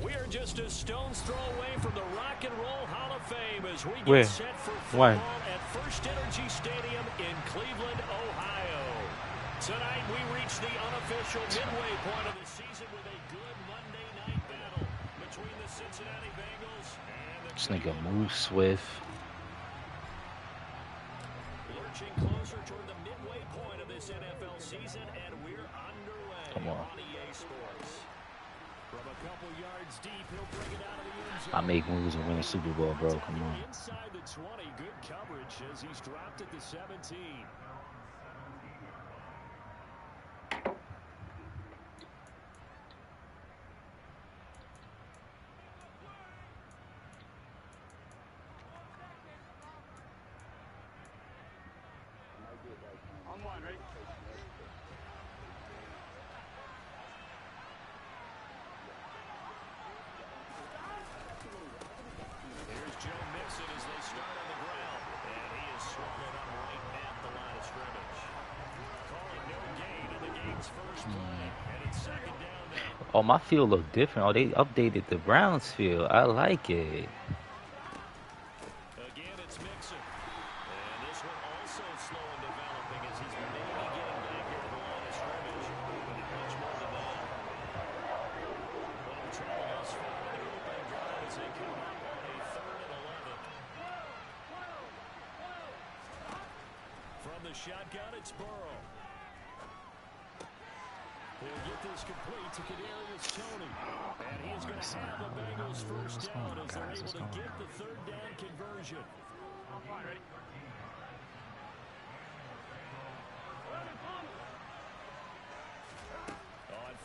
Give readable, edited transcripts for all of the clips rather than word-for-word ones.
We are just a stone's throw away from the Rock and Roll Hall of Fame as we Where? get set for football at First Energy Stadium in Cleveland, Ohio. Tonight we reach the unofficial midway point of the season with a good Monday night battle between the Cincinnati Bengals and the This nigga move swift. lurching closer toward the midway point of this NFL season, and we're underway. Come on. EA Sports. From a couple yards deep, he'll bring it out of the end zone. I make moves and win a Super Bowl, bro. Come on. Inside the 20, good coverage as he's dropped at the 17. On one, ready? Here's Joe Mixon as they start on the ground. And he is swung it up right at the line of scrimmage. Calling no gain on the game's first play. And it's second down now. Oh, my field look different. Oh, they updated the Browns field. I like it. Again, it's Mixon. And this one also slow in developing as he's maybe getting back here to the line of scrimmage. But not much more than that. Well, trouble thus far on the opening drive as they come up on a 3rd and 11. From the shotgun, it's Burrow. He'll get this complete to Kadarius Toney. And he's going to have the Bengals first down as they're able to get the 3rd down conversion. On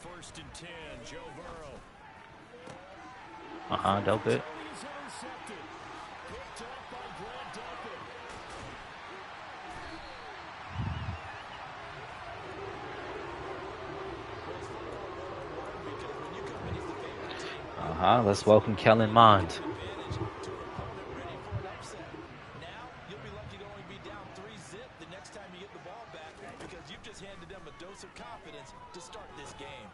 1st and 10, Joe Burrow. Dope it. He's intercepted. Picked up by Brad Delpit. Let's welcome Kellen Mond. Now you'll be lucky to only be down 3-0 the next time you get the ball back because you've just handed them a dose of confidence to start this game.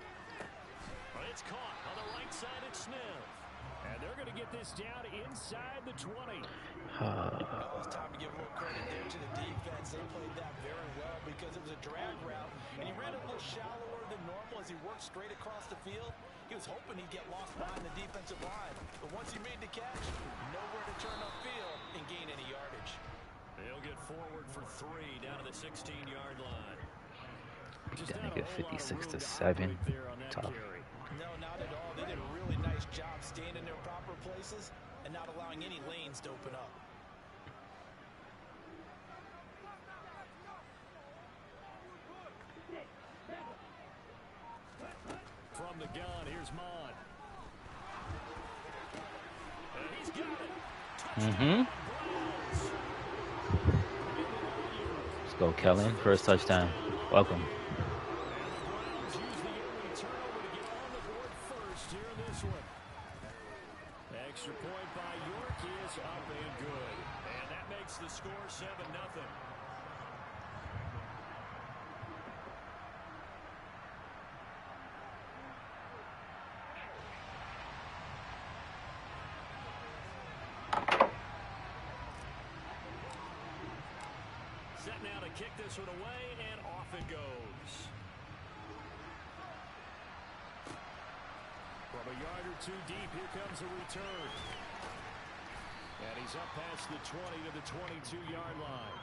Well, it's caught on the right side at Smith. And they're going to get this down inside the 20. It's time to give a little credit there to the defense. They played that very well because it was a drag route, and he ran a little shallower than normal as he worked straight across the field. He was hoping he'd get lost behind the defensive line, but once he made the catch, nowhere to turn upfield and gain any yardage. He'll get forward for 3 down to the 16-yard line. That nigga 56-7. Tough. No, not at all. They did a really nice job staying in their proper places and not allowing any lanes to open up. From the gun, here's Mond. And he's got it. Touchdown, Browns. Let's go, Kellen. First touchdown. Welcome. And the Browns use the early turnover to get on the board first here in this one. Extra point by York is up and good. And that makes the score 7-0. Set now to kick this one away, and off it goes. From a yard or two deep, here comes a return. And he's up past the 20 to the 22-yard line.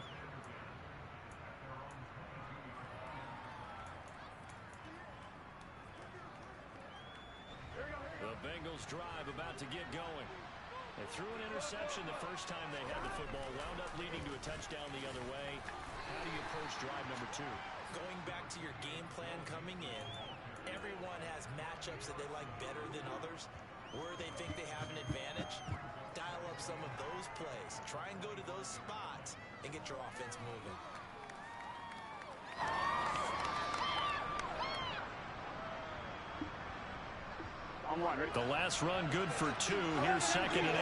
The Bengals drive about to get going. They threw an interception the first time they had the football, wound up leading to a touchdown the other way. How do you approach drive number 2? Going back to your game plan coming in, everyone has matchups that they like better than others, where they think they have an advantage. Dial up some of those plays. Try and go to those spots and get your offense moving. On one, ready? The last run good for 2. Here's 2nd and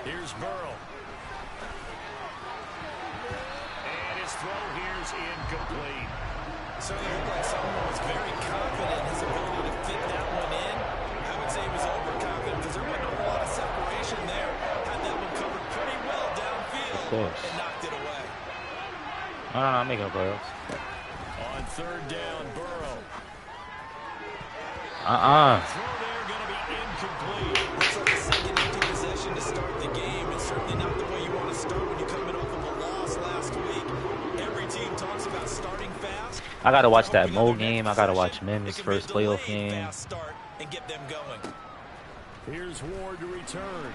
8. Here's Burrow. his throw here's incomplete. Certainly looked like someone was very confident in his ability to fit that one in. I would say he was overconfident because there wasn't a whole lot of separation there. Had that one covered pretty well downfield and knocked it away. No, I'm making a playoffs. On third down, Burrow. Throw there going to be incomplete. Looks like a second empty possession to start the game. It's certainly not the way you want to start when you're coming off of a loss last week. Every team talks about starting fast. I gotta watch that Mo game. I gotta watch Mims' first playoff game. Start and get them going. Here's Ward to return.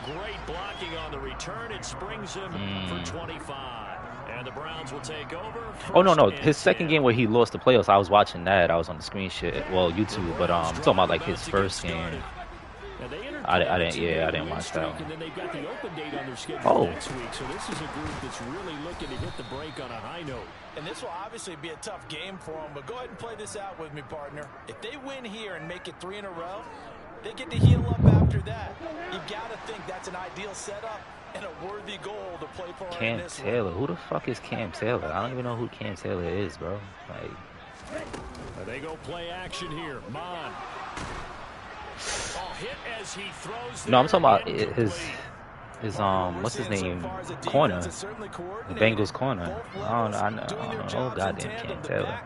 Great blocking on the return. It springs him for 25. And the Browns will take over. Oh, no. His second game where he lost the playoffs, I was watching that. I was on the screen shit. Well, YouTube. But I'm talking about like his first game. I didn't watch that one. And then they've got the open date on their schedule next week. So this is a group that's really looking to hit the break on a high note. And this will obviously be a tough game for them. But go ahead and play this out with me, partner. If they win here and make it 3 in a row, they get to heal up after that. You've got to think that's an ideal setup and a worthy goal to play for. Cam Taylor. Who the fuck is Cam Taylor? I don't even know who Cam Taylor is, bro. Like, they go play action here. Mon. Hit as he throws. No, I'm talking about his what's his name? Corner. The Bengals corner. I don't know. Goddamn Cam Taylor.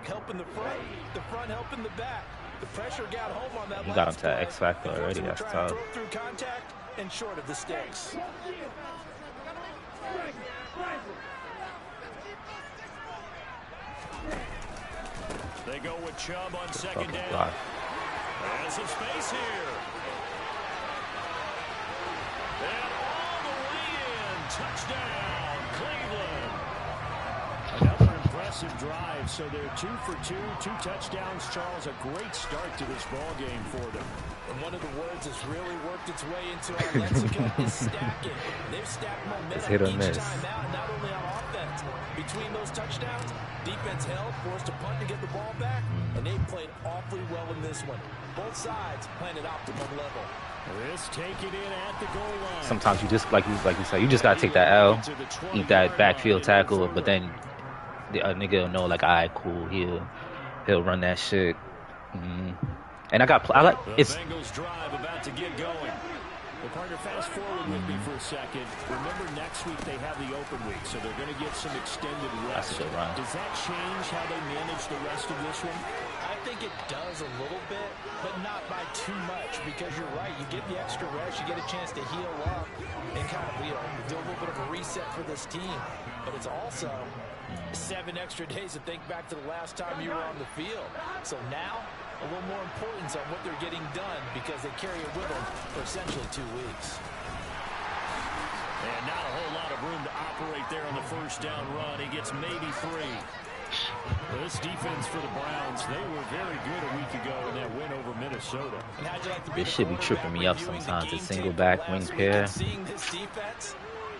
He got him to that X Factor already. That's tough. Through contact and short of the sticks. They go with Chubb on second down. And some space here. And all the way in. Touchdown, Cleveland. Another impressive drive. So they're 2 for 2, 2 touchdowns. Charles, a great start to this ball game for them. And one of the words that's really worked its way into our lexicon is stacking. They've stacked momentum each time out, not only on offense. Between those touchdowns, defense held, forced a punt to get the ball back, and they played awfully well in this one. Both sides playing at optimum level. This take it in at the goal line. Sometimes you just like you said, you just gotta take that L, eat that backfield tackle, but then a nigga will know like, all right, cool, he'll run that shit. And I like it's. Bengals drive about to get going. Well, partner, fast forward with me for a second. Remember, next week they have the open week, so they're going to get some extended rest. Does that change how they manage the rest of this one? I think it does a little bit, but not by too much, because you're right. You get the extra rest, you get a chance to heal up and kind of, do a little bit of a reset for this team. But it's also 7 extra days to think back to the last time you were on the field. So now, a little more importance on what they're getting done because they carry it with them for essentially 2 weeks. And not a whole lot of room to operate there on the first down run. He gets maybe 3. This defense for the Browns, they were very good a week ago in that win over Minnesota. This should be tripping me up sometimes. A single back wing pair. Seeing this defense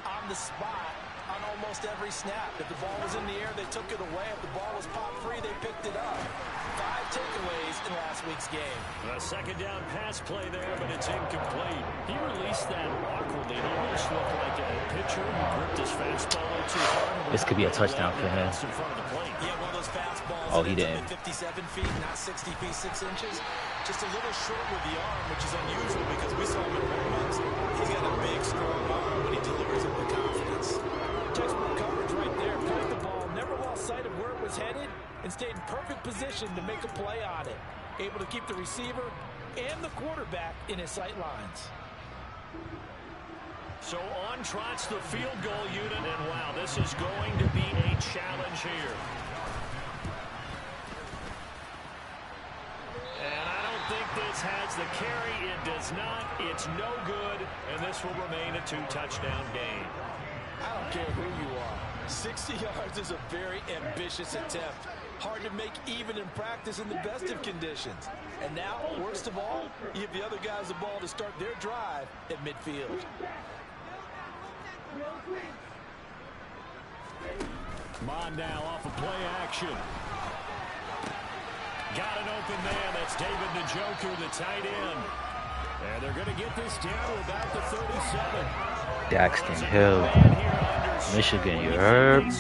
on the spot on almost every snap. If the ball was in the air, they took it away. If the ball was popped free, they picked it up. 5 takeaways in last week's game. A second down pass play there, but it's incomplete. He released that awkwardly. It almost looked like a pitcher who gripped his fastball too hard. This could be a touchdown for him. Yeah, one of those fastballs. Oh, he didn't. 57 feet, not 60 feet, 6 inches. Just a little short with the arm, which is unusual because we saw him in warm-ups. He's got a big, strong arm when he delivers it with confidence. Textbook coverage right there. Played the ball, never lost sight of where it was headed, and stayed in perfect position to make a play on it. Able to keep the receiver and the quarterback in his sight lines. So on trots the field goal unit, and wow, this is going to be a challenge here. And I don't think this has the carry. It does not. It's no good, and this will remain a 2-touchdown game. I don't care who you are. 60 yards is a very ambitious attempt. Hard to make even in practice in the best of conditions. And now, worst of all, you give the other guys the ball to start their drive at midfield. Mon now off of play action. Got an open man. That's David Njoku, the tight end. And they're going to get this down to about the 37. Daxton Hill, Michigan, you heard? I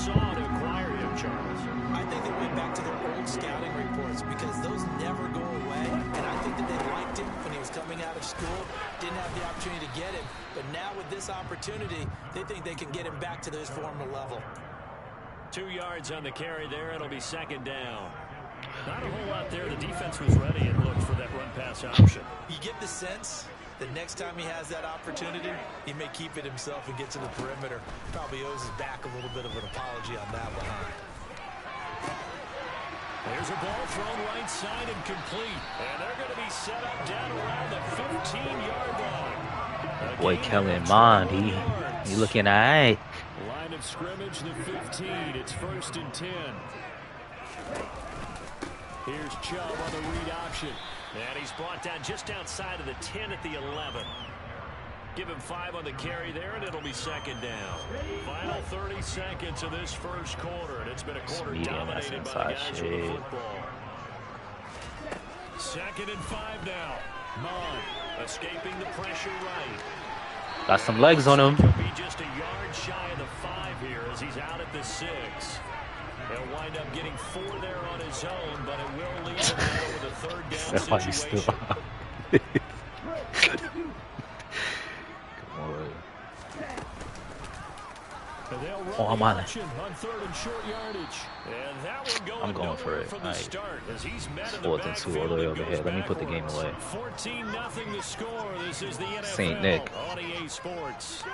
think they went back to their old scouting reports because those never go away. And I think that they liked him when he was coming out of school. Didn't have the opportunity to get him. But now with this opportunity, they think they can get him back to his former level. 2 yards on the carry there. It'll be second down. Not a whole lot there. The defense was ready and looked for that run-pass option. You get the sense that next time he has that opportunity, he may keep it himself and get to the perimeter. Probably owes his back a little bit of an apology on that one. There's a ball thrown right side and complete. And they're going to be set up down around the 15-yard line. Boy, Kellen Mond, he looking all right. Line of scrimmage, the 15. It's 1st and 10. Here's Chubb on the read option. And he's brought down just outside of the 10 at the 11. Give him 5 on the carry there, and it'll be second down. Final 30 seconds of this first quarter, and it's been a quarter dominated by the guys with the football. 2nd and 5 now. Mond escaping the pressure right. Got some legs on him. He'll be just a yard shy of the 5 here as he's out at the 6. He'll wind up getting 4 there on his own, but it will leave him there with a 3rd down situation. Oh, I'm on it. On 3rd and short yardage. And that one I'm going for it. From the start, as he's met in the 4th and 2 all the way over here. Let me put the game away. 14-0 the score. This is the NFL St. Nick. on EA Sports.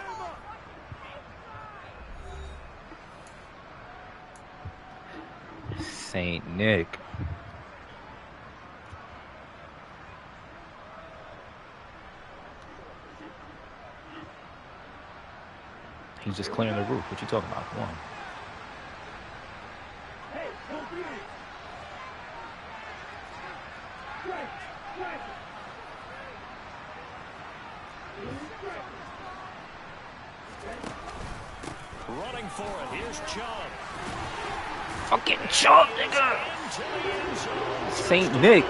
St. Nick. He's just clearing the roof. What you talking about? Come on. Running for it. Here's Chubb. Fucking Chubb, nigga. St. Nick.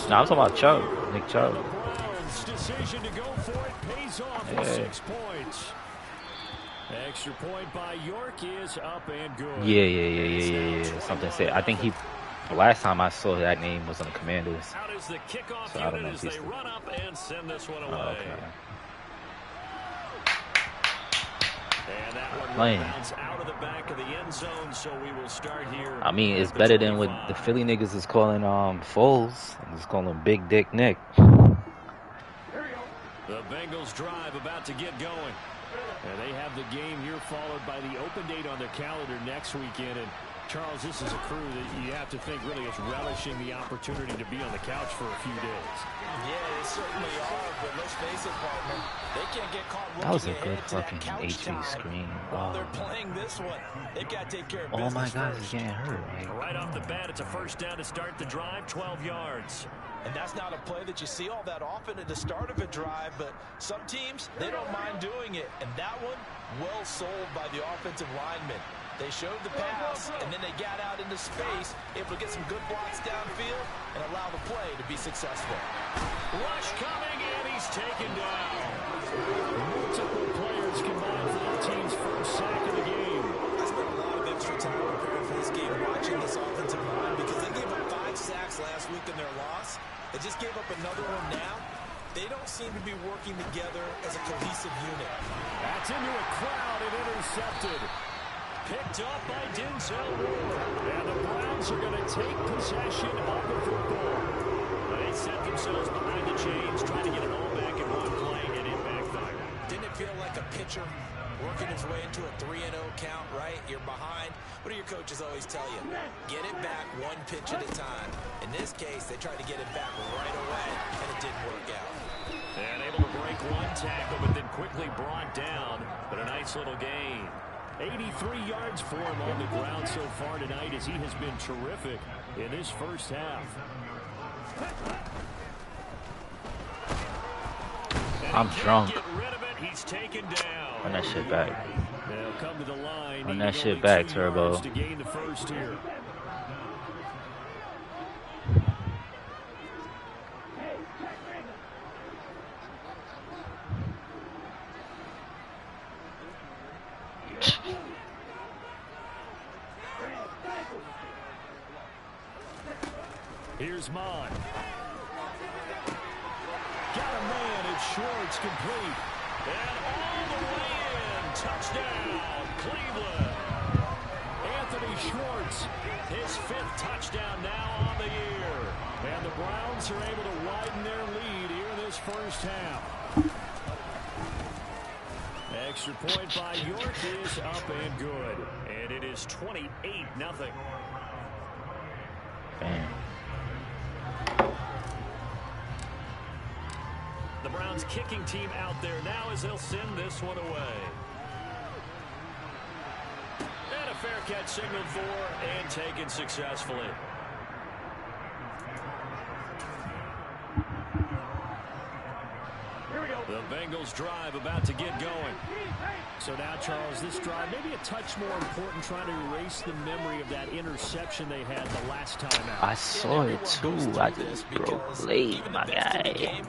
Nah, I'm talking about Chubb. Nick Chubb. Decision to go for it pays off with 6 points. Extra point by York is up and good. Yeah. Something said. I think he. The last time I saw that name was on the Commanders. Out is the kickoff So I don't know unit if as they run up and send this one away. Oh, okay. And that one Playing. bounce out of the back of the end zone, so we will start here. I mean, it's better than what the Philly niggas is calling Foles. Just calling him Big Dick Nick. The Bengals drive about to get going. And they have the game here followed by the open date on their calendar next weekend. And Charles, this is a crew that you have to think really is relishing the opportunity to be on the couch for a few days. Yeah, they certainly are, but let's face it, partner, they can't get caught looking That was a good ahead to that fucking couch HV time screen. while they're playing this one. They've got to take care of All my business guys first. is getting hurt. Right off the bat, it's a first down to start the drive, 12 yards. And that's not a play that you see all that often at the start of a drive, but some teams, they don't mind doing it. And that one, well sold by the offensive lineman. They showed the pass, and then they got out into space, able to get some good blocks downfield and allow the play to be successful. Rush coming, and he's taken down. Multiple players combined for the team's first sack of the game. I spent a lot of extra time preparing for this game, watching this offensive line, because they gave up 5 sacks last week in their loss. They just gave up another one now. They don't seem to be working together as a cohesive unit. That's into a crowd and intercepted. Picked up by Denzel Ward. And the Browns are going to take possession of the football. They set themselves behind the chains, trying to get it all back in one play, and it backfired. Didn't it feel like a pitcher working his way into a 3-0 count, right? You're behind. What do your coaches always tell you? Get it back one pitch at a time. In this case, they tried to get it back right away, and it didn't work out. And able to break one tackle, but then quickly brought down. But a nice little gain. 83 yards for him on the ground so far tonight as he has been terrific in this first half. I'm drunk. Get rid of it. He's taken down. Run that shit back. They'll come to the line. Run that needing shit only back, 2 Turbo. yards to gain the first here. Here's Mon. Got a man. It's Schwartz complete. And all the way in. Touchdown, Cleveland. Anthony Schwartz, his 5th touchdown now on the year. And the Browns are able to widen their lead here in this first half. Extra point by York is up and good. And it is 28-0. Bam. The Browns kicking team out there now as they'll send this one away. And a fair catch signaled for and taken successfully. The Bengals drive about to get going. So now, Charles, this drive maybe a touch more important, trying to erase the memory of that interception they had the last time out. I saw it too. I just broke late, my guy.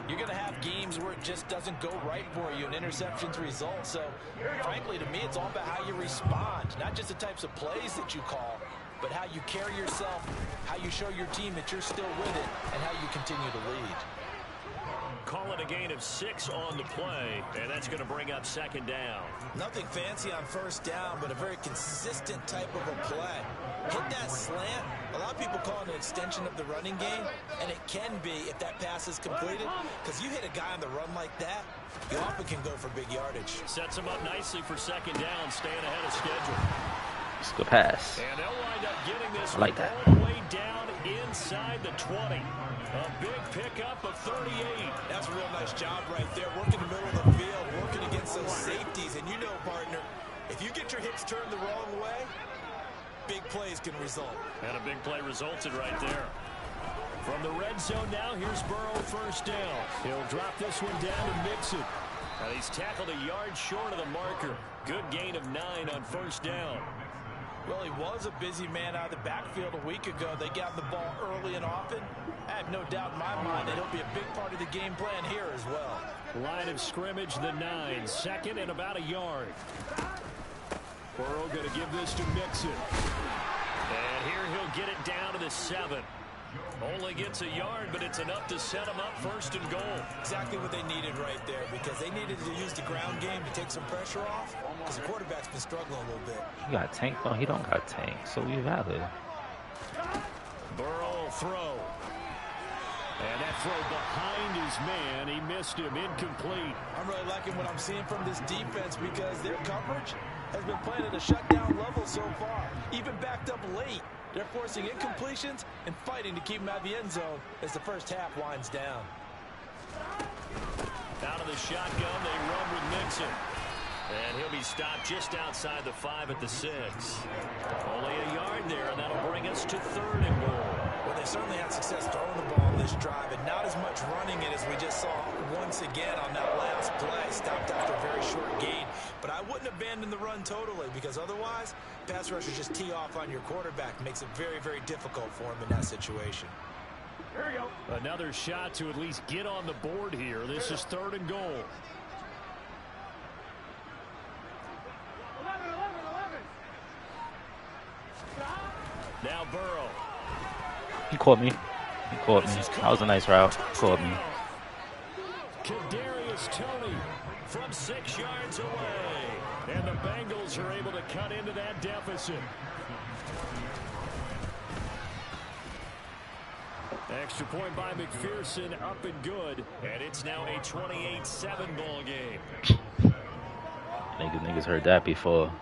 You're going to have games where it just doesn't go right for you, and interceptions result. So, frankly, to me, it's all about how you respond, not just the types of plays that you call, but how you carry yourself, how you show your team that you're still with it, and how you continue to lead. Call it a gain of 6 on the play, and that's going to bring up 2nd down. Nothing fancy on 1st down, but a very consistent type of a play. Hit that slant. A lot of people call it an extension of the running game, and it can be if that pass is completed, because you hit a guy on the run like that, you often can go for big yardage. Sets him up nicely for 2nd down, staying ahead of schedule. It's a good pass. And they'll wind up getting this I like that. all the way down inside the 20. A big pickup of 38. That's a real nice job right there. Working in the middle of the field, working against those safeties. And you know, partner, if you get your hips turned the wrong way, big plays can result. And a big play resulted right there. From the red zone now, here's Burrow 1st down. He'll drop this one down to Mixon. And he's tackled a yard short of the marker. Good gain of 9 on 1st down. Well, he was a busy man out of the backfield a week ago. They got the ball early and often. I have no doubt in my mind that he'll be a big part of the game plan here as well. Line of scrimmage, the 9. 2nd and about a yard. Burrow going to give this to Mixon. And here he'll get it down to the 7. Only gets a yard, but it's enough to set him up 1st and goal. Exactly what they needed right there, because they needed to use the ground game to take some pressure off, because the quarterback's been struggling a little bit. He got tank? No, he don't got tank. So we valid. Burrow throw. And that throw behind his man. He missed him. Incomplete. I'm really liking what I'm seeing from this defense, because their coverage has been playing at a shutdown level so far. Even backed up late. They're forcing incompletions and fighting to keep them out of the end zone as the first half winds down. Out of the shotgun, they run with Mixon. And he'll be stopped just outside the 5 at the 6. Only a yard there, and that'll bring us to 3rd and goal. Well, they certainly had success throwing the ball on this drive, and not as much running it as we just saw once again on that last play. Stopped after a very short gain. But I wouldn't abandon the run totally, because otherwise, pass rushers just tee off on your quarterback. Makes it very, very difficult for him in that situation. Here we go. Another shot to at least get on the board here. This is 3rd and goal. 11. Now Burrow. He caught me. He caught me. That was a nice route. Caught me. Kadarius Toney from 6 yards away. And the Bengals are able to cut into that deficit. Extra point by McPherson, up and good. And it's now a 28-7 ball game. Niggas heard that before.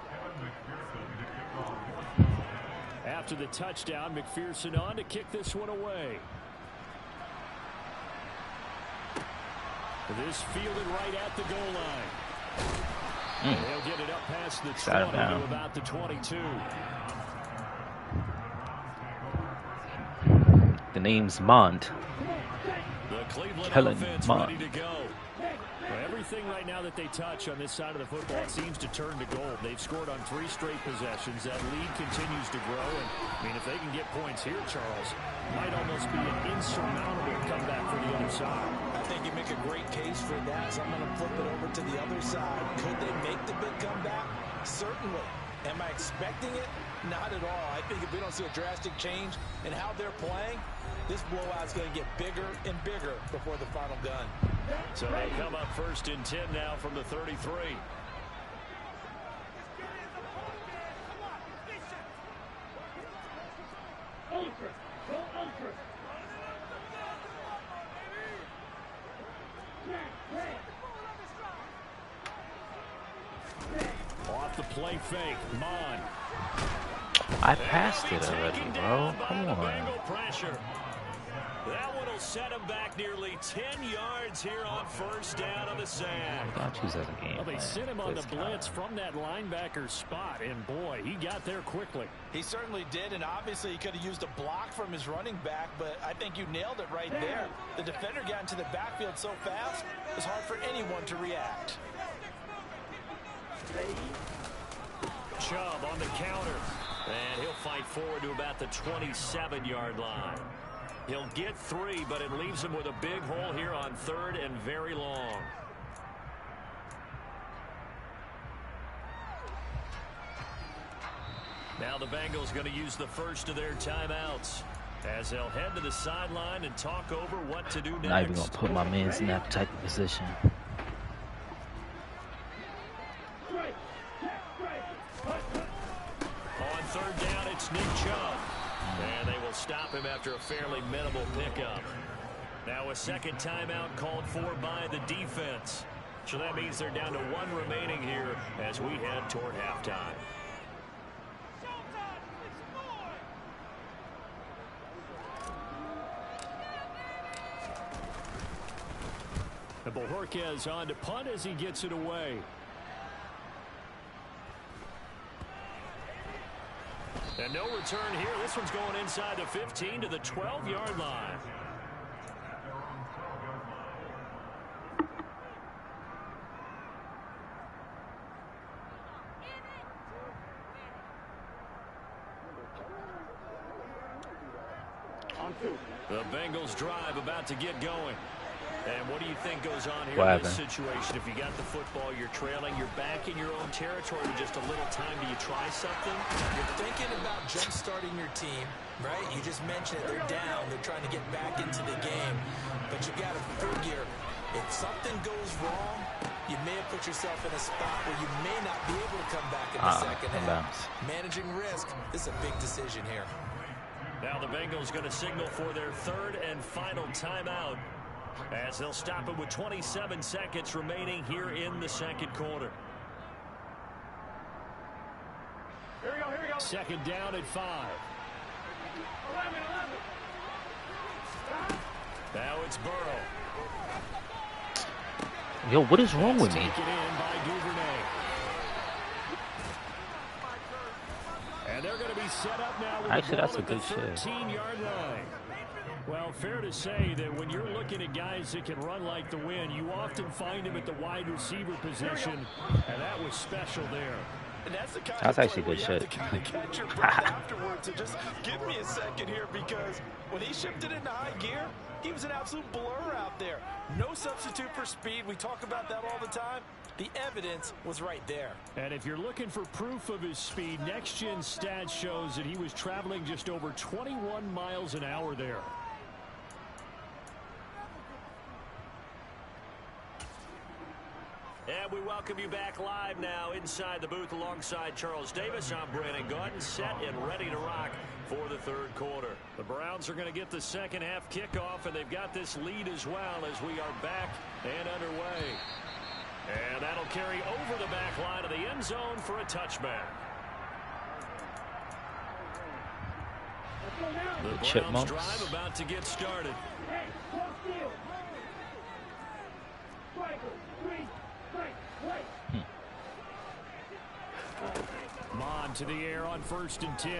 After the touchdown, McPherson on to kick this one away. This fielded right at the goal line. They'll get it up past the 20 to about the 22. The name's Mond. The Cleveland Kellen offense Mond. ready to go. Well, everything right now that they touch on this side of the football seems to turn to gold. They've scored on 3 straight possessions. That lead continues to grow. And, I mean, if they can get points here, Charles, might almost be an insurmountable comeback for the other side. I think you make a great case for that, so I'm going to flip it over to the other side. Could they make the big comeback? Certainly. Am I expecting it? Not at all. I think if we don't see a drastic change in how they're playing, this blowout's going to get bigger and bigger before the final gun. So they come up 1st and 10 now from the 33. Off the play fake, Mon. I passed it already, bro. Come on. That one will set him back nearly 10 yards here on 1st down on the sack. Don't choose as a game. Well, they sent him on the blitz from that linebacker spot, and boy, he got there quickly. He certainly did, and obviously he could have used a block from his running back, but I think you nailed it right there. The defender got into the backfield so fast, it was hard for anyone to react. Chubb on the counter, and he'll fight forward to about the 27-yard line. He'll get 3, but it leaves him with a big hole here on 3rd and very long. Now the Bengals going to use the first of their timeouts as they'll head to the sideline and talk over what to do next. Not even going to put my man's in that type of position. On 3rd down, it's Nick Chubb. And they will stop him after a fairly minimal pickup. Now a second timeout called for by the defense. So that means they're down to 1 remaining here as we head toward halftime. And Bojorquez on to punt as he gets it away. And no return here. This one's going inside the 15 to the 12-yard line. The Bengals drive about to get going. And what do you think goes on here in this situation? If you got the football, you're trailing, you're back in your own territory with just a little time. Do you try something? You're thinking about jump-starting your team, right? You just mentioned it. They're down. They're trying to get back into the game. But you got to figure, if something goes wrong, you may have put yourself in a spot where you may not be able to come back in the second half. Managing risk is a big decision here. Now the Bengals going to signal for their 3rd and final timeout, as they'll stop it with 27 seconds remaining here in the second quarter. Here we go. 2nd down at 5. 11. Now it's Burrow. Yo, what is wrong with me? Taken in by Duvernay. And they're going to be set up now with Actually, the ball that's a at the good shit. 13-yard line. Well, fair to say that when you're looking at guys that can run like the wind, you often find them at the wide receiver position, and that was special there. And that's actually good shit. Kind of catch your breath afterwards. So just give me a second here, because when he shifted into high gear, he was an absolute blur out there. No substitute for speed. We talk about that all the time. The evidence was right there. And if you're looking for proof of his speed, Next Gen Stats shows that he was traveling just over 21 miles an hour there. And we welcome you back live now inside the booth alongside Charles Davis. I'm Brandon Gordon, set and ready to rock for the 3rd quarter. The Browns are going to get the second half kickoff, and they've got this lead as well as we are back and underway. And that'll carry over the back line of the end zone for a touchback. The Browns drive about to get started. Mon to the air on 1st and 10.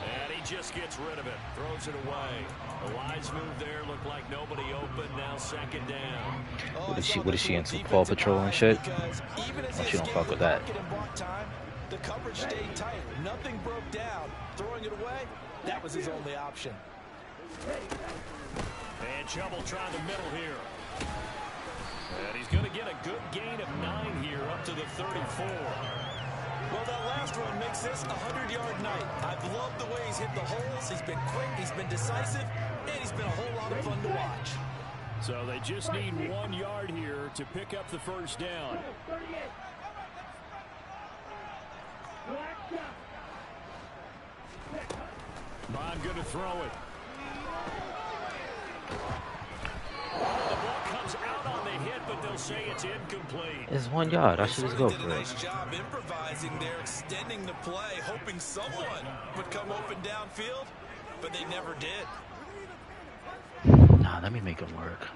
And he just gets rid of it. Throws it away. A wise move there. Looked like nobody open. Now 2nd down. What is she into? Paw Patrol and shit? Oh, she don't fuck with that. The coverage stayed tight. Nothing broke down. Throwing it away, that was his only option. And Chubb will try the middle here. And he's going to get a good gain of 9 here up to the 34. Well, that last run makes this a 100-yard night. I've loved the way he's hit the holes. He's been quick, he's been decisive, and he's been a whole lot of fun to watch. So they just need 1 yard here to pick up the first down. Bond going to throw it. The ball comes out on the hit, but they'll say it's incomplete. It's 1 yard. I should just go for it. Nice job improvising there, extending the play, hoping someone would come open downfield, but they never did. Nah, let me make it work.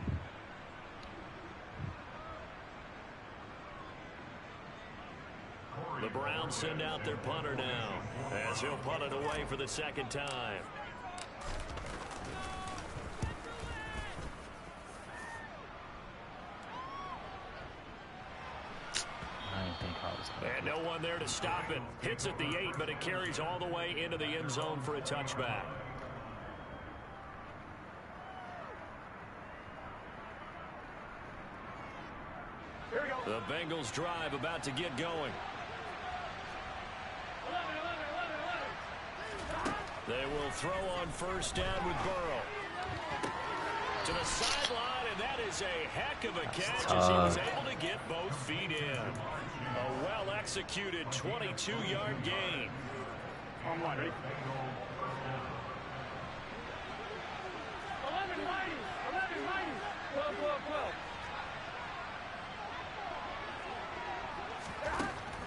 The Browns send out their punter now, as he'll punt it away for the second time. And no one there to stop it. Hits at the 8, but it carries all the way into the end zone for a touchback. The Bengals drive about to get going. They will throw on first down with Burrow. To the sideline, and that is a heck of a catch as he was able to get both feet in. A well-executed 22-yard gain.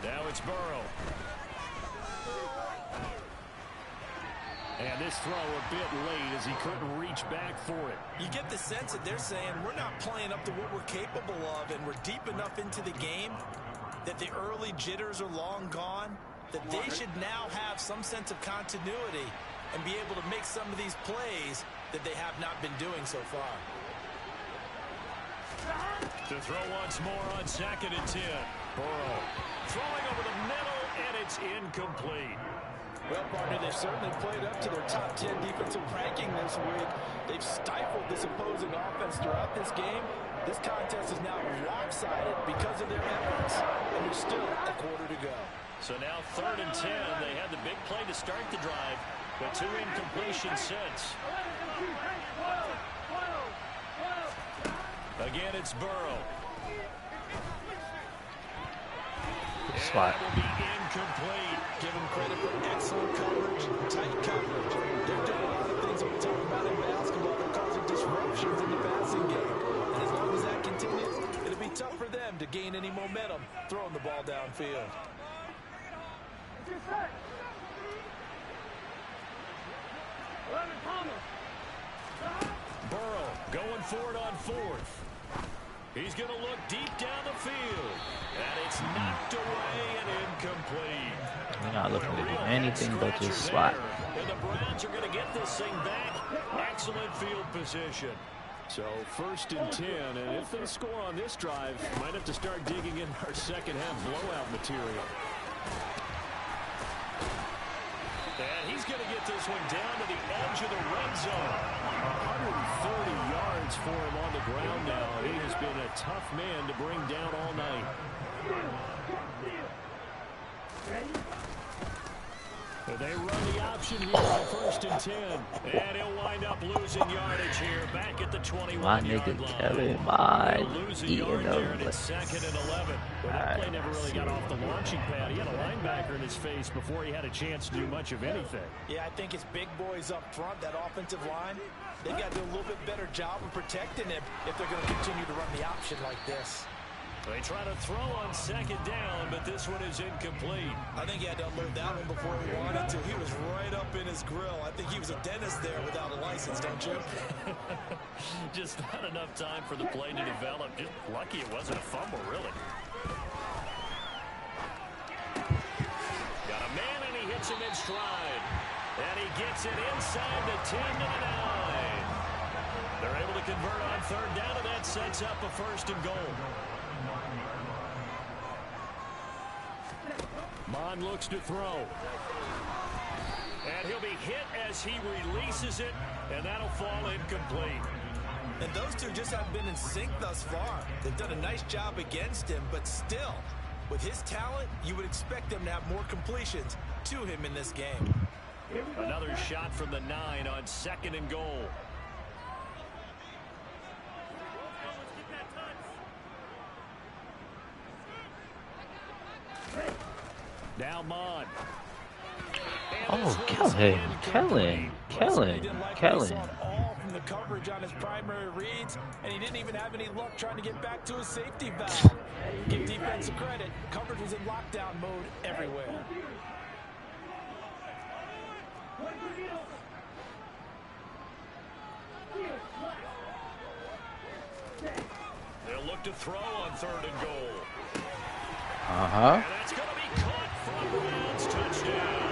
Now it's Burrow. And this throw a bit late as he couldn't reach back for it. You get the sense that they're saying we're not playing up to what we're capable of, and we're deep enough into the game that the early jitters are long gone, that they should now have some sense of continuity and be able to make some of these plays that they have not been doing so far. To throw once more on 2nd and 10. Burrow throwing over the middle, and it's incomplete. Well, partner, they've certainly played up to their top 10 defensive ranking this week. They've stifled this opposing offense throughout this game. This contest is now lopsided because of their efforts, and there's still a quarter to go. So now 3rd and 10. They had the big play to start the drive, but 2 incompletions since. Again, it's Burrow. Spot. Will be incomplete. Give them credit for excellent coverage, tight coverage. They're doing a lot of things that we talk about in basketball. They're causing disruptions in the passing game. And as long as that continues, it'll be tough for them to gain any momentum throwing the ball downfield. Burrow going for it on 4th. He's going to look deep down the field. And it's knocked away and incomplete. We're not looking to do anything but just slot. And the Browns are going to get this thing back. Excellent field position. So 1st and 10, and if they score on this drive, might have to start digging in our second half blowout material. And he's going to get this one down to the edge of the red zone. 130 yards for him on the ground now. He has been a tough man to bring down all night. They run the option here on 1st and 10. And he'll wind up losing yardage here back at the 21-yard line. My nigga Kevin, my eating them. And it's 2nd and 11. But that play never really got off the launching pad. He had a linebacker in his face before he had a chance to do much of anything. Yeah, I think it's big boys up front, that offensive line. They've got to do a little bit better job of protecting him if they're going to continue to run the option like this. They try to throw on 2nd down, but this one is incomplete. I think he had to unload that one before he wanted to. He was right up in his grill. I think he was a dentist there without a license, don't you? Just not enough time for the play to develop. Just lucky it wasn't a fumble, really. Got a man, and he hits him in stride. And he gets it inside the 10 to the 9. They're able to convert on 3rd down, and that sets up a 1st and goal. Bond looks to throw. And he'll be hit as he releases it, and that'll fall incomplete. And those two just haven't been in sync thus far. They've done a nice job against him, but still, with his talent, you would expect them to have more completions to him in this game. Another shot from the 9 on 2nd and goal. Now Mon. Oh, Kellen. All from the coverage on his primary reads, and he didn't even have any luck trying to get back to his safety valve. Give defensive credit. Coverage was in lockdown mode everywhere. They'll look to throw on 3rd and goal. Uh-huh. And that's going to be caught from Browns. Touchdown.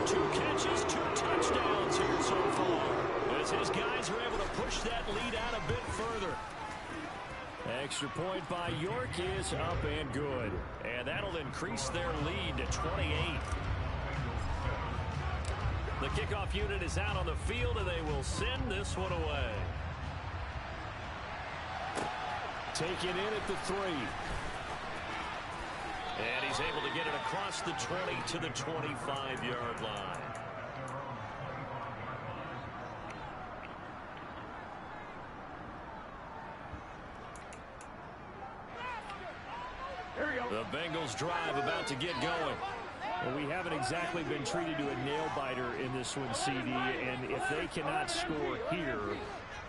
2 catches, 2 touchdowns here so far, as his guys are able to push that lead out a bit further. Extra point by York is up and good, and that'll increase their lead to 28. The kickoff unit is out on the field, and they will send this one away. Taken in at the 3. And he's able to get it across the 20 to the 25-yard line. The Bengals drive about to get going. Well, we haven't exactly been treated to a nail-biter in this one, CD, and if they cannot score here,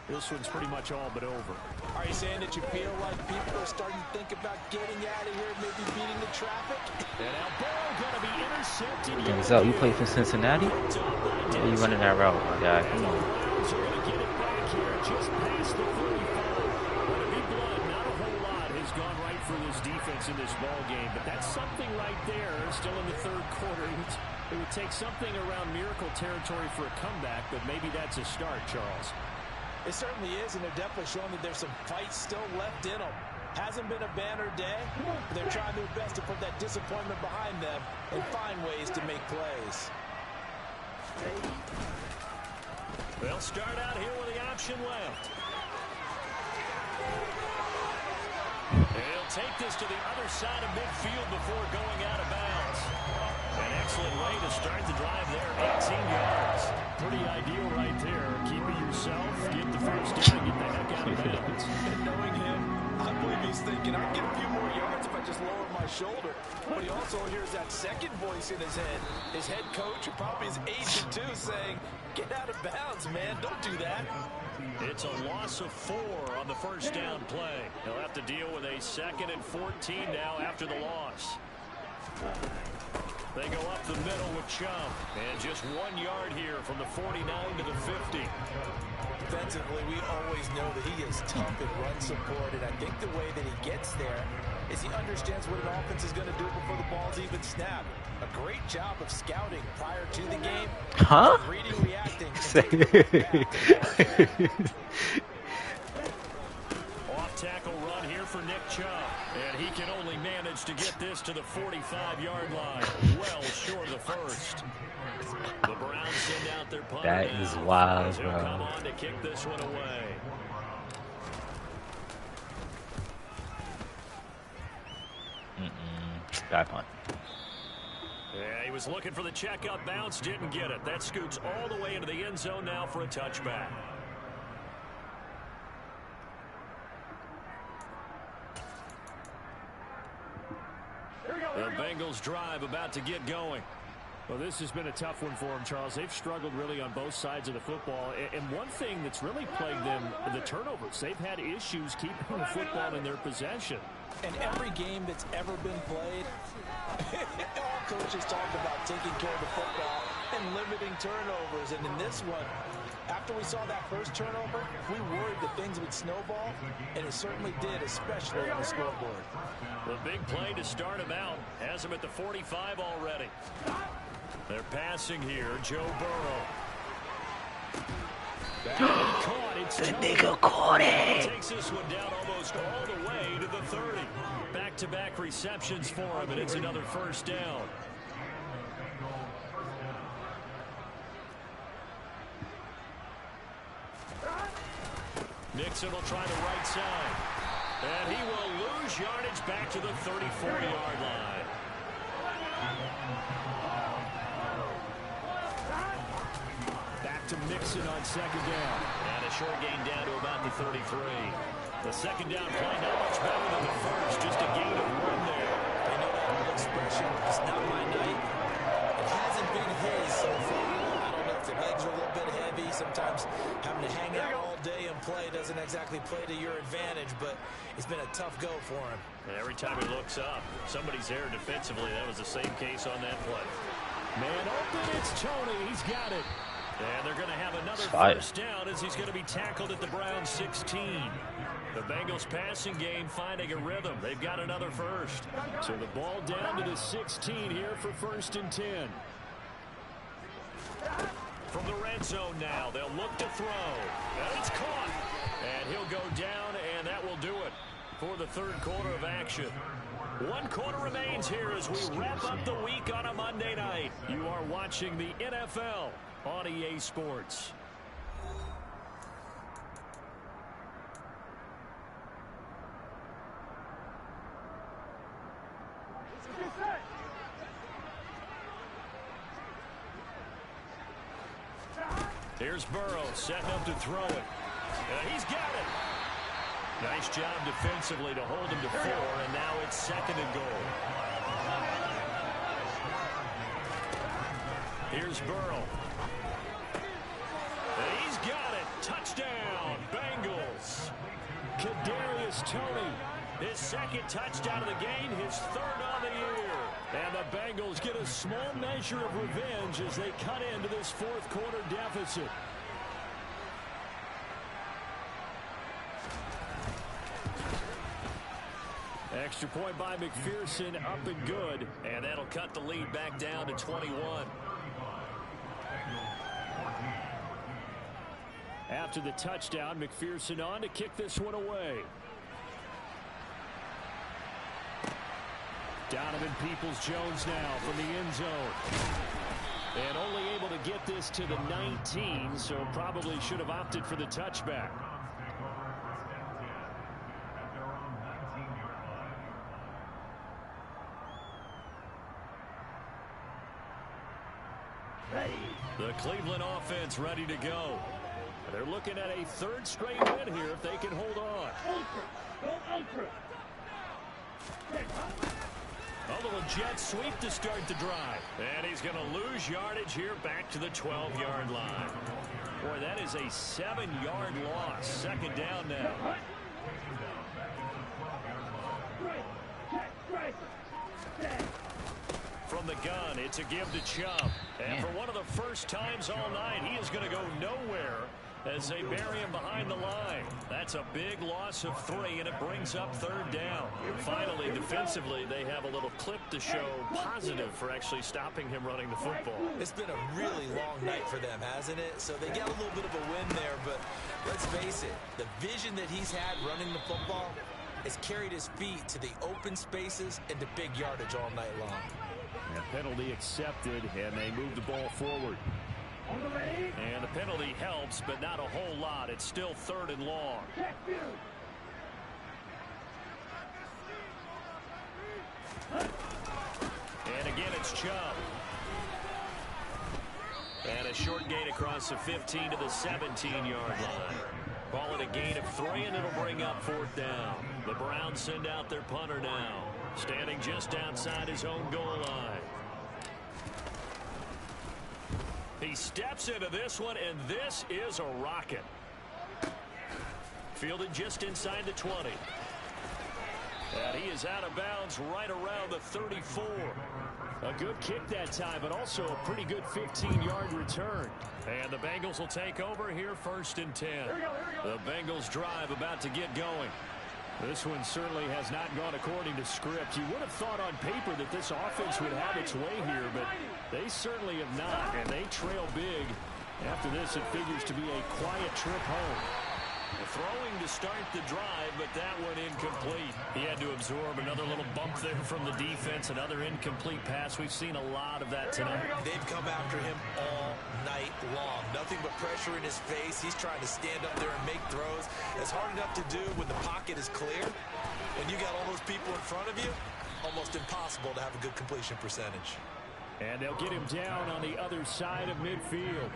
this one's pretty much all but over. Are you saying that you feel like people are starting to think about getting out of here, maybe beating the traffic? And now ball going to be intercepted. Denzel, you play for Cincinnati? Or you running that route, my guy? Come on. Browns are going to get it back here just past the 35. But to be blunt, not a whole lot has gone right for this defense in this ball game, but that's something right there still in the 3rd quarter. It would take something around miracle territory for a comeback, but maybe that's a start, Charles. It certainly is, and they're definitely showing that there's some fight still left in them. Hasn't been a banner day, but they're trying their best to put that disappointment behind them and find ways to make plays. They'll start out here with the option left. He'll take this to the other side of midfield before going out of bounds. An excellent way to start the drive there, 18 yards. Pretty ideal right there. Keep it yourself, get the first down, and get the heck out of bounds. And knowing him, I believe he's thinking, I'll get a few more yards if I just lower my shoulder. But he also hears that second voice in his head. His head coach, and probably his agent too, saying, get out of bounds, man. Don't do that. It's a loss of 4 on the first down play. He'll have to deal with a 2nd and 14 now after the loss. They go up the middle with Chum. And just 1 yard here from the 49 to the 50. Defensively, we always know that he is tough in run support, and I think the way that he gets there is he understands what an offense is going to do before the ball's even snapped. A great job of scouting prior to the game. Huh? Reading, reacting. Off tackle run here for Nick Chubb. And he can only manage to get this to the 45-yard line. Well short of the first. The Browns send out their punt. That is wild, He'll bro. come on to kick this one away. Bad punt. Yeah, he was looking for the checkup bounce, didn't get it. That scoots all the way into the end zone now for a touchback. The Bengals drive about to get going. Well, this has been a tough one for them, Charles. They've struggled really on both sides of the football. And one thing that's really plagued them, the turnovers. They've had issues keeping the football in their possession. And every game that's ever been played, all coaches talk about taking care of the football and limiting turnovers. And in this one, after we saw that first turnover, we worried that things would snowball, and it certainly did, especially on the scoreboard. The big play to start him out has him at the 45 already. They're passing here, Joe Burrow. The nigga caught it. Takes this one down almost all the way to the 30. Back-to-back receptions for him, and it's another first down. Mixon will try the right side. And he will lose yardage back to the 34-yard line. Back to Mixon on second down. And a short gain down to about the 33. The second down play not much better than the first. Just a gain of 1 there. They know that old expression, it's not my night. It hasn't been his so far. I don't know if the legs are a little bit heavy. Sometimes having to hang out all day and play doesn't exactly play to your advantage, but it's been a tough go for him. And every time he looks up, somebody's there defensively. That was the same case on that play. Man open, it's Tony. He's got it. And they're going to have another first down as he's going to be tackled at the Browns 16. The Bengals passing game finding a rhythm. They've got another first. So the ball down to the 16 here for 1st and 10. From the red zone now, they'll look to throw. And it's caught. And he'll go down, and that will do it for the third quarter of action. 1 quarter remains here as we wrap up the week on a Monday night. You are watching the NFL on EA Sports. Here's Burrow setting up to throw it. He's got it. Nice job defensively to hold him to 4, and now it's 2nd and goal. Here's Burrow. He's got it. Touchdown, Bengals. Kadarius Toney, his 2nd touchdown of the game, his 3rd on the year. And the Bengals get a small measure of revenge as they cut into this 4th quarter deficit. Extra point by McPherson, up and good. And that'll cut the lead back down to 21. After the touchdown, McPherson on to kick this one away. Donovan Peoples-Jones now from the end zone. And only able to get this to the 19, so probably should have opted for the touchback. The Cleveland offense ready to go. They're looking at a 3rd straight win here if they can hold on. A little jet sweep to start the drive. And he's going to lose yardage here back to the 12-yard line. Boy, that is a 7-yard loss. 2nd down now. From the gun, it's a give to Chubb. And for one of the first times all night, he is going to go nowhere as they bury him behind the line. That's a big loss of 3, and it brings up 3rd down. Finally, defensively, they have a little clip to show positive for actually stopping him running the football. It's been a really long night for them, hasn't it? So they get a little bit of a win there, but let's face it, the vision that he's had running the football has carried his feet to the open spaces and to big yardage all night long. And penalty accepted, and they move the ball forward. And the penalty helps, but not a whole lot. It's still 3rd and long. And again, it's Chubb. And a short gain across the 15 to the 17-yard line. Call it a gain of 3, and it'll bring up 4th down. The Browns send out their punter now, standing just outside his own goal line. He steps into this one, and this is a rocket. Fielded just inside the 20. And he is out of bounds right around the 34. A good kick that time, but also a pretty good 15-yard return. And the Bengals will take over here 1st and 10. The Bengals drive about to get going. This one certainly has not gone according to script. You would have thought on paper that this offense would have its way here, but they certainly have not, and they trail big. After this, it figures to be a quiet trip home. Throwing to start the drive, but that one incomplete. He had to absorb another little bump there from the defense, another incomplete pass. We've seen a lot of that tonight. They've come after him all night long. Nothing but pressure in his face. He's trying to stand up there and make throws. It's hard enough to do when the pocket is clear. When you got all those people in front of you, almost impossible to have a good completion percentage. And they'll get him down on the other side of midfield.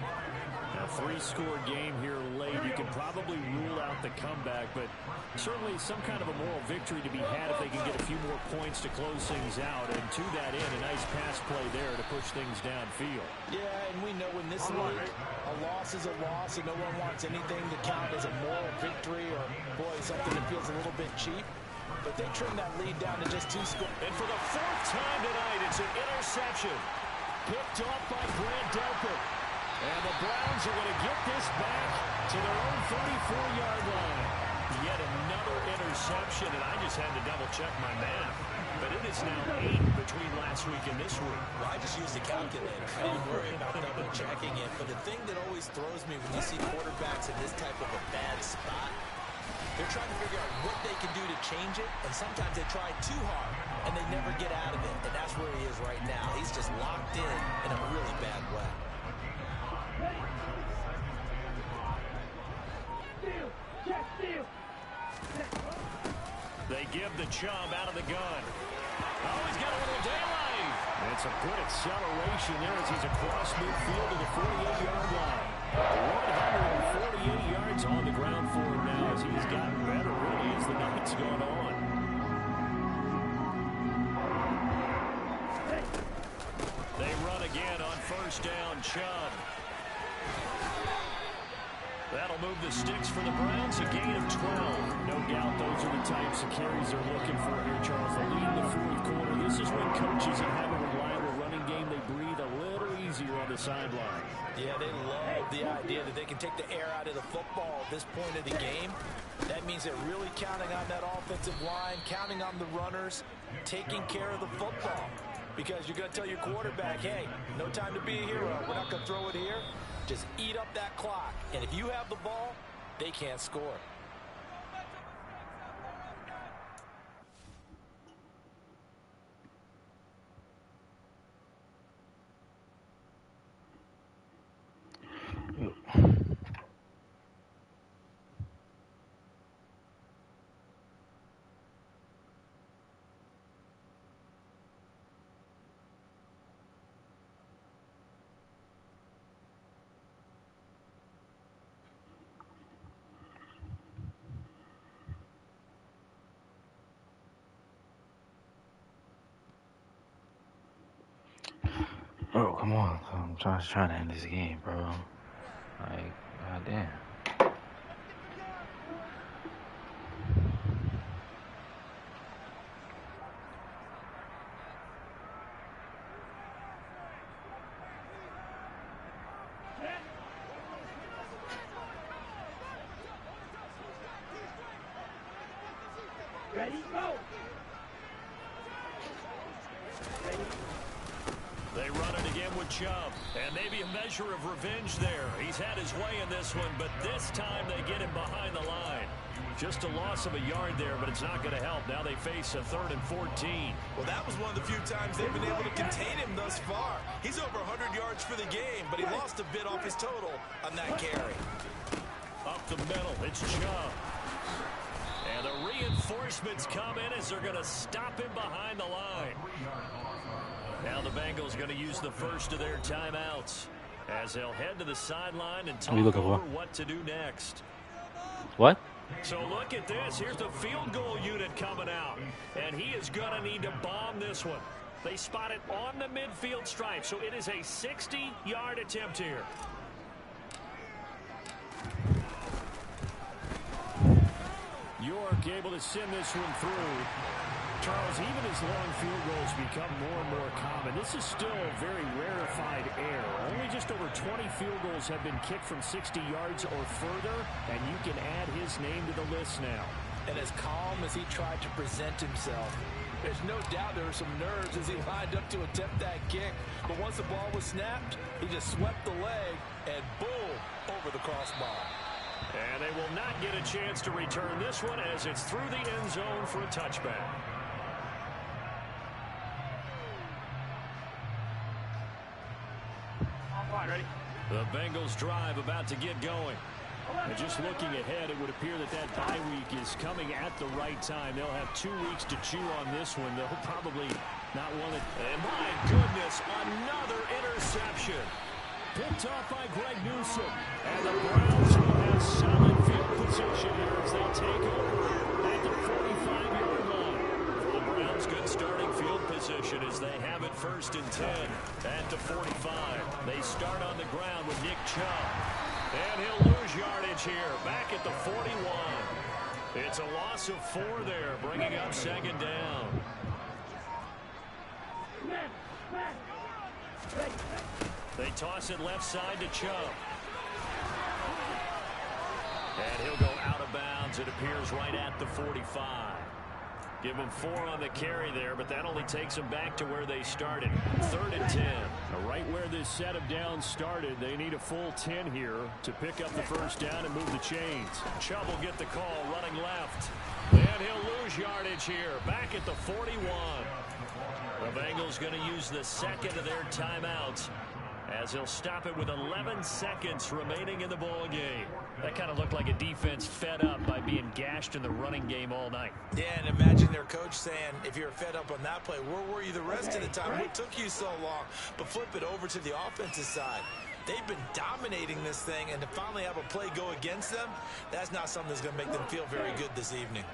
A 3-score game here late. You can probably rule out the comeback, but certainly some kind of a moral victory to be had if they can get a few more points to close things out. And to that end, a nice pass play there to push things downfield. Yeah, and we know in this league, a loss is a loss, and no one wants anything to count as a moral victory or, boy, something that feels a little bit cheap. But they trimmed that lead down to just 2 scores. And for the 4th time tonight, it's an interception. Picked off by Grant Delpit. And the Browns are going to get this back to their own 44-yard line. Yet another interception, and I just had to double-check my math. But it is now 8 between last week and this week. Well, I just used the calculator. I didn't worry about double-checking it. But the thing that always throws me when you see quarterbacks in this type of a bad spot, they're trying to figure out what they can do to change it, and sometimes they try too hard, and they never get out of it. And that's where he is right now. He's just locked in a really bad way. They give the Chubb out of the gun. Oh, he's got a little daylight. It's a good acceleration there as he's across midfield to the 48-yard line. 148 yards on the ground for him now as he's gotten better really as the night's gone on. They run again on 1st down. Chubb. That'll move the sticks for the Browns, a gain of 12. No doubt those are the types of carries they're looking for here, Charles. The lead in the 4th quarter. This is when coaches that have a reliable running game, they breathe a little easier on the sideline. Yeah, they love the idea that they can take the air out of the football at this point of the game. That means they're really counting on that offensive line, counting on the runners, taking care of the football. Because you're going to tell your quarterback, hey, no time to be a hero. We're not going to throw it here. Just eat up that clock. And if you have the ball, they can't score. Bro, come on. I'm trying to end this game, bro. Like, goddamn. Ready, go! They run it again with Chubb, and maybe a measure of revenge there. He's had his way in this one, but this time they get him behind the line. Just a loss of a yard there, but it's not going to help. Now they face a 3rd and 14. Well, that was one of the few times they've been able to contain him thus far. He's over 100 yards for the game, but he lost a bit off his total on that carry. Up the middle, it's Chubb. And the reinforcements come in as they're going to stop him behind the line. Now the Bengals going to use the first of their timeouts as they'll head to the sideline and talk over what to do next. What? So look at this. Here's the field goal unit coming out. And he is going to need to bomb this one. They spot it on the midfield stripe. So it is a 60-yard attempt here. York able to send this one through. Charles, even as long field goals become more and more common, this is still a very rarefied air. Only just over 20 field goals have been kicked from 60 yards or further, and you can add his name to the list now. And as calm as he tried to present himself, there's no doubt there were some nerves as he lined up to attempt that kick. But once the ball was snapped, he just swept the leg and boom, over the crossbar. And they will not get a chance to return this one as it's through the end zone for a touchback. Ready? The Bengals drive about to get going. And just looking ahead, it would appear that bye week is coming at the right time. They'll have 2 weeks to chew on this one. They'll probably not want it. And my goodness, another interception. Picked off by Greg Newsome. And the Browns will have solid field position here as they take over at the 45-yard line. For the Browns, good starting field position as they have it 1st and 10 at the 45. They start on the ground with Nick Chubb. And he'll lose yardage here, back at the 41. It's a loss of 4 there, bringing up 2nd down. They toss it left side to Chubb. And he'll go out of bounds, it appears, right at the 45. Give him 4 on the carry there, but that only takes them back to where they started. 3rd and 10. Now, right where this set of downs started, they need a full 10 here to pick up the 1st down and move the chains. Chubb will get the call running left. And he'll lose yardage here, back at the 41. The Bengals going to use the 2nd of their timeouts as he'll stop it with 11 seconds remaining in the ball game. That kind of looked like a defense fed up by being gashed in the running game all night. Yeah, and imagine their coach saying, if you're fed up on that play, where were you the rest of the time? What took you so long? But flip it over to the offensive side. They've been dominating this thing, and to finally have a play go against them, that's not something that's going to make them feel very good this evening.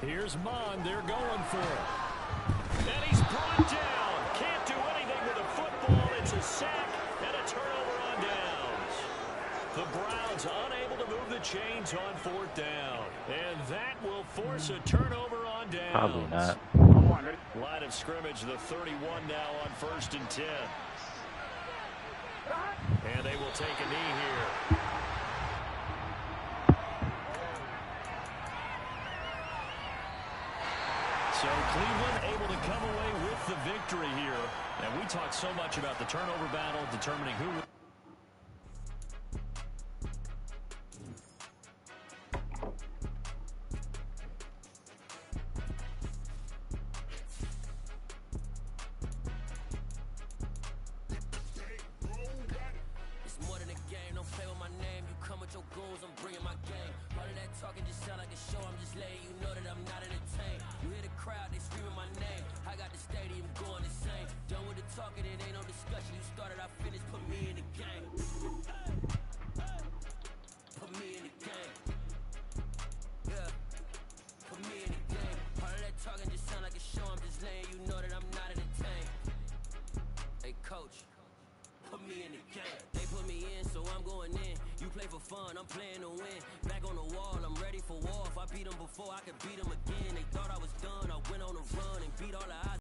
Here's Mond. They're going for it. And he's brought down. Can't do anything with a football. It's a sack and a turnover on downs. The Browns unable to move the chains on 4th down. And that will force a turnover on downs. Probably not. Line of scrimmage, the 31 now on 1st and 10. And they will take a knee here. So Cleveland able to come away with the victory here. And we talked so much about the turnover battle, determining who... It's more than a game, don't play with my name. You come with your goons, I'm bringing my game. All of that talking just sound like a show, I'm just letting you know that I'm not entertained. You hear the crowd, they screaming my name. I got the stadium going insane. Done with the talking, it ain't no discussion. You started, I finished, put me in the game. Put me in the game. Yeah, put me in the game. All of that talking just sound like a show, I'm just letting you know that I'm not entertained. Hey coach, put me in the game. They put me in, so I'm going in. You play for fun, I'm playing to win. Back on the wall, I'm ready for war. If I beat them before, I could beat them again. They thought I was done, I went on a run and beat all the odds.